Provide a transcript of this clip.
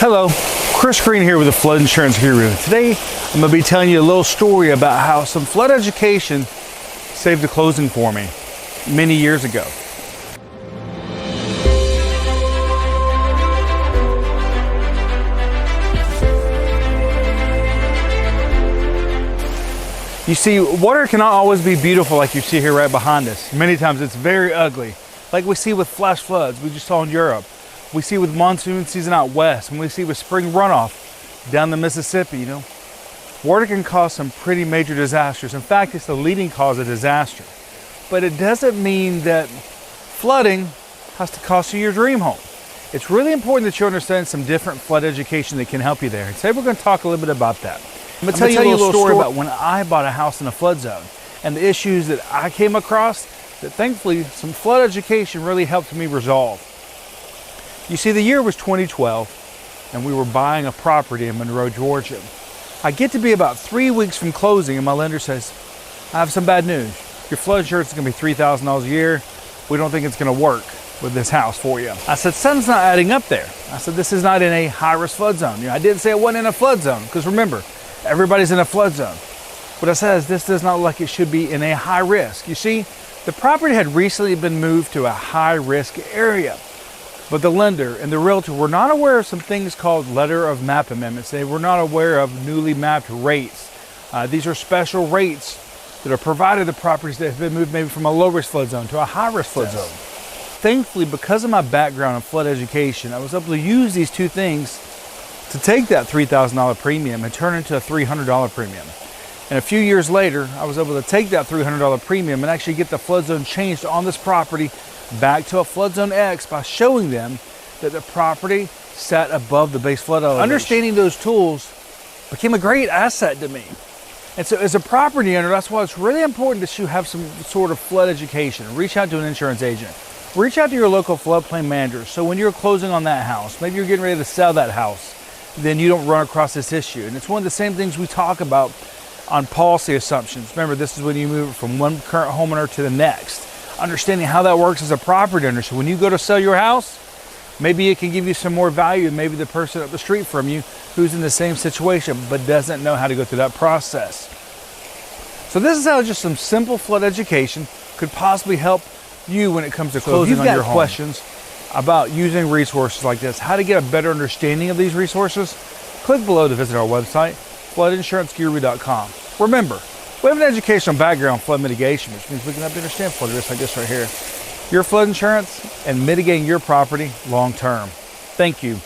Hello, Chris Green here with the Flood Insurance Guru. Today, I'm going to be telling you a little story about how some flood education saved a closing for me many years ago. You see, water cannot always be beautiful like you see here right behind us. Many times it's very ugly, like we see with flash floods we just saw in Europe. We see with monsoon season out west, and we see with spring runoff down the Mississippi, Water can cause some pretty major disasters. In fact, it's the leading cause of disaster. But it doesn't mean that flooding has to cost you your dream home. It's really important that you understand some different flood education that can help you there. And today we're going to talk a little bit about that. I'm going to tell you a little story about when I bought a house in a flood zone and the issues that I came across that thankfully some flood education really helped me resolve. You see, the year was 2012 and we were buying a property in Monroe, Georgia. I get to be about 3 weeks from closing and my lender says, I have some bad news. Your flood insurance is going to be $3,000 a year. We don't think it's going to work with this house for you. I said, something's not adding up there. I said, this is not in a high-risk flood zone. I didn't say it wasn't in a flood zone because remember, everybody's in a flood zone. What I said is this does not look like it should be in a high risk. You see, the property had recently been moved to a high-risk area. But the lender and the realtor were not aware of some things called letter of map amendments. They were not aware of newly mapped rates. These are special rates that are provided to properties that have been moved maybe from a low-risk flood zone to a high-risk flood zone. Thankfully, because of my background in flood education, I was able to use these two things to take that $3,000 premium and turn it into a $300 premium. And a few years later, I was able to take that $300 premium and actually get the flood zone changed on this property back to a flood zone X by showing them that the property sat above the base flood elevation. Understanding those tools became a great asset to me. And so as a property owner, that's why it's really important that you have some sort of flood education. Reach out to an insurance agent. Reach out to your local floodplain manager. So when you're closing on that house, maybe you're getting ready to sell that house, then you don't run across this issue. And it's one of the same things we talk about on policy assumptions. Remember, this is when you move from one current homeowner to the next. Understanding how that works as a property owner. So when you go to sell your house, maybe it can give you some more value than maybe the person up the street from you who's in the same situation but doesn't know how to go through that process. So this is how just some simple flood education could possibly help you when it comes to closing on your home. If you've got questions about using resources like this, how to get a better understanding of these resources, click below to visit our website, floodinsuranceguru.com. Remember, we have an educational background in flood mitigation, which means we can help you understand flood risk like this right here. Your flood insurance and mitigating your property long term. Thank you.